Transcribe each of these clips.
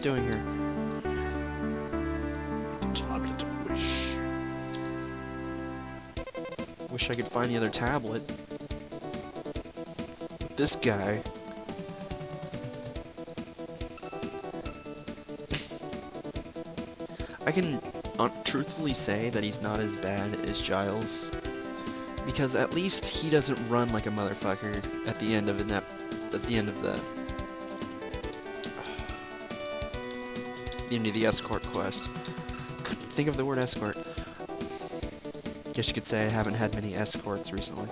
doing here? Tablet of Wish. Wish I could find the other tablet. This guy. I can truthfully say that he's not as bad as Giles, because at least he doesn't run like a motherfucker at the end of the end of the escort quest. Couldn't think of the word escort. Guess you could say I haven't had many escorts recently.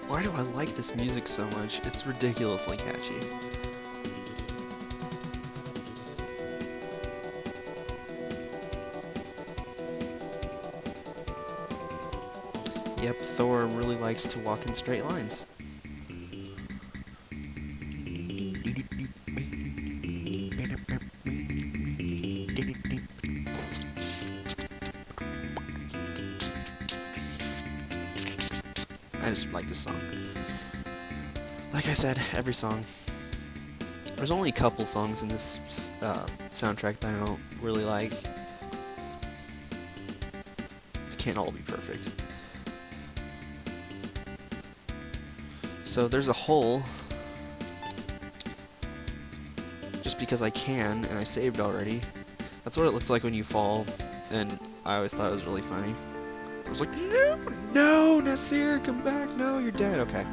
Why do I like this music so much? It's ridiculously catchy. Yep, Thor really likes to walk in straight lines. I just like this song. Like I said, every song. There's only a couple songs in this soundtrack that I don't really like. They can't all be perfect. So there's a hole. Just because I can, and I saved already. That's what it looks like when you fall, and I always thought it was really funny. I was like, no, Nasir, come back, no, you're dead, okay.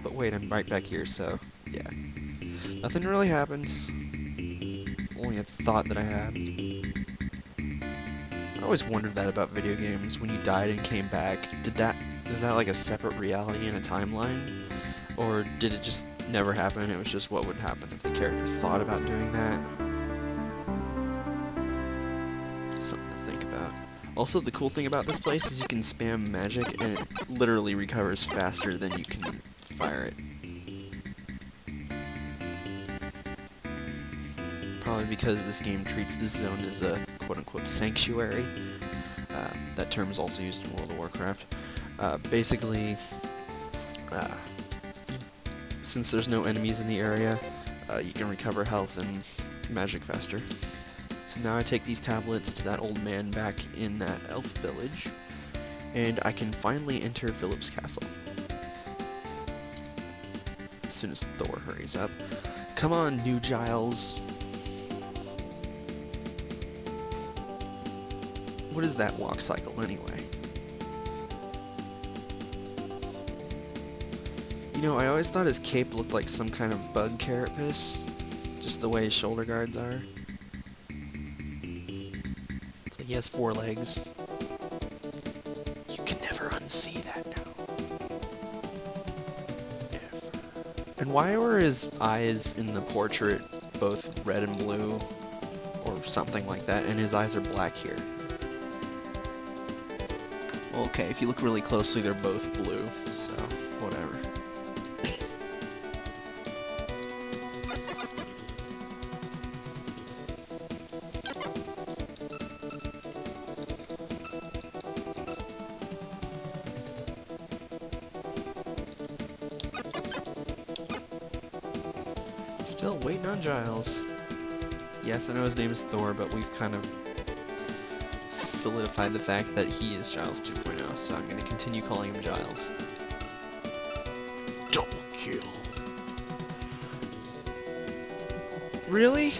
But wait, I'm right back here, so, yeah. Nothing really happened. Only a thought that I had. I always wondered that about video games. When you died and came back, is that like a separate reality in a timeline? Or did it just never happen? It was just what would happen if the character thought about doing that? Something to think about. Also, the cool thing about this place is you can spam magic and it literally recovers faster than you can fire it. Probably because this game treats this zone as a quote-unquote sanctuary. That term is also used in World of Warcraft. Basically, since there's no enemies in the area, you can recover health and magic faster. So now I take these tablets to that old man back in that elf village, and I can finally enter Philip's castle. As soon as Thor hurries up. Come on, new Giles. What is that walk cycle anyway? You know, I always thought his cape looked like some kind of bug carapace, just the way his shoulder guards are. It's like he has 4 legs. You can never unsee that now. Ever. And why were his eyes in the portrait both red and blue, or something like that, and his eyes are black here? Well, okay, if you look really closely, they're both blue, so whatever. Still waiting on Giles. Yes, I know his name is Thor, but we've kind of solidified the fact that he is Giles 2.0, so I'm going to continue calling him Giles. Double kill. Really?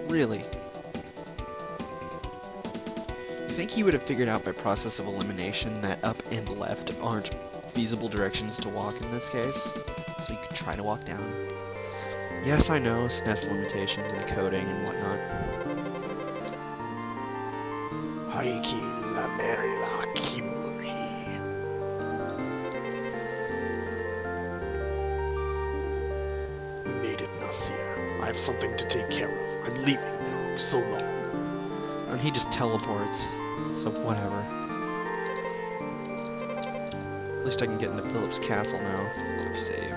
Really? You think he would have figured out by process of elimination that up and left aren't feasible directions to walk in this case? So you could try to walk down. Yes, I know, SNES limitations and coding and whatnot. Haiki la Mary la Kimuri. We made it, Nasir. I have something to take care of. I'm leaving now. So long. And he just teleports, so whatever. At least I can get into Philip's castle now. Quick save.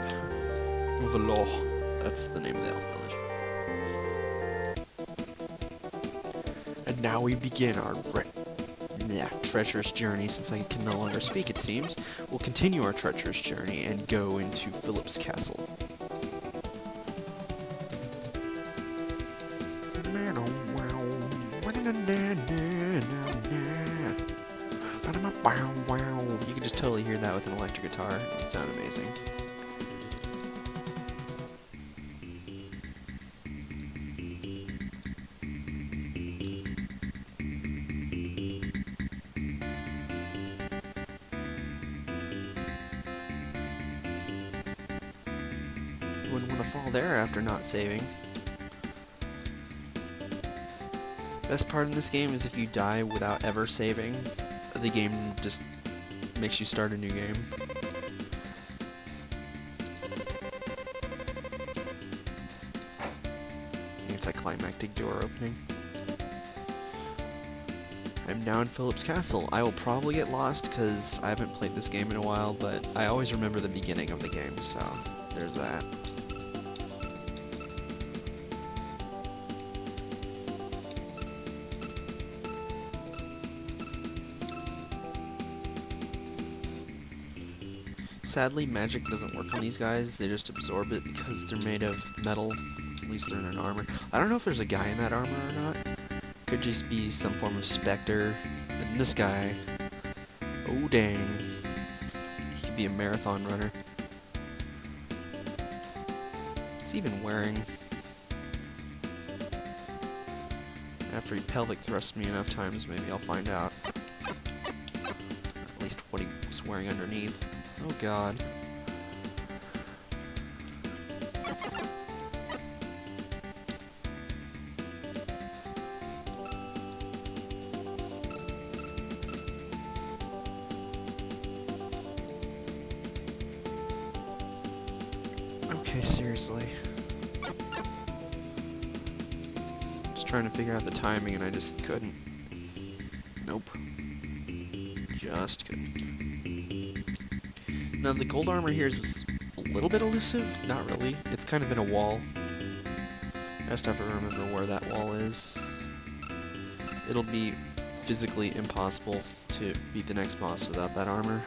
Valois. That's the name of the elf village. now we begin our treacherous journey. Since I can no longer speak, it seems, we'll continue our treacherous journey and go into Philip's castle. You can just totally hear that with an electric guitar. It sounds amazing. Wouldn't want to fall there after not saving. Best part in this game is if you die without ever saving, the game just makes you start a new game. Anticlimactic door opening. I'm now in Philip's castle. I will probably get lost because I haven't played this game in a while, but I always remember the beginning of the game, so there's that. Sadly, magic doesn't work on these guys. They just absorb it because they're made of metal. At least they're in an armor. I don't know if there's a guy in that armor or not. Could just be some form of specter. And this guy... oh dang. He could be a marathon runner. What's he even wearing? After he pelvic thrusts me enough times, maybe I'll find out. Or at least what he was wearing underneath. Oh god. Okay, seriously. Just trying to figure out the timing and I just couldn't. Nope. Just couldn't. Now the gold armor here is a little bit elusive, not really. It's kind of in a wall. I just have to remember where that wall is. It'll be physically impossible to beat the next boss without that armor.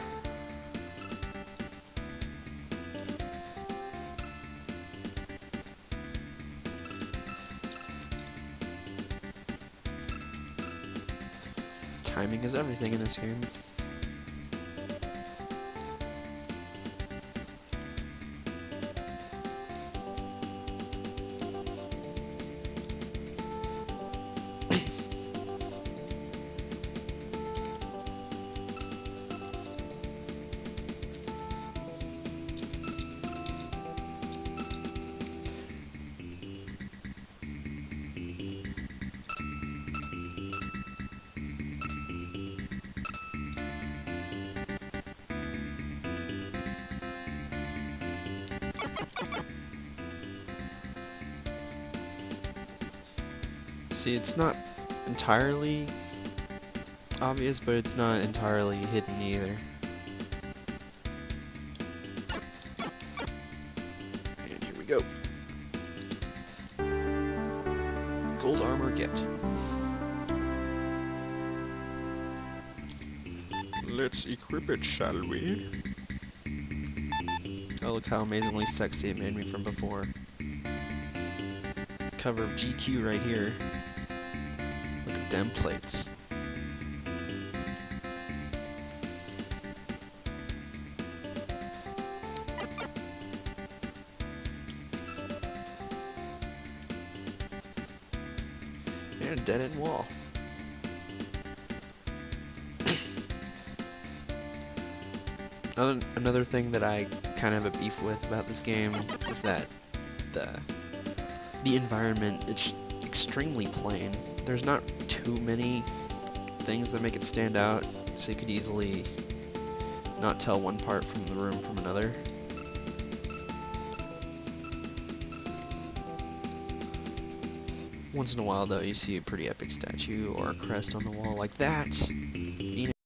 Timing is everything in this game. See, it's not entirely obvious, but it's not entirely hidden either. And here we go. Gold armor get. Let's equip it, shall we? Oh, look how amazingly sexy it made me from before. Cover of GQ right here. Look at them plates. And a dead-end wall. Another thing that I kind of have a beef with about this game is that the environment is extremely plain. There's not too many things that make it stand out, so you could easily not tell one part from the room from another. Once in a while, though, you see a pretty epic statue or a crest on the wall like that.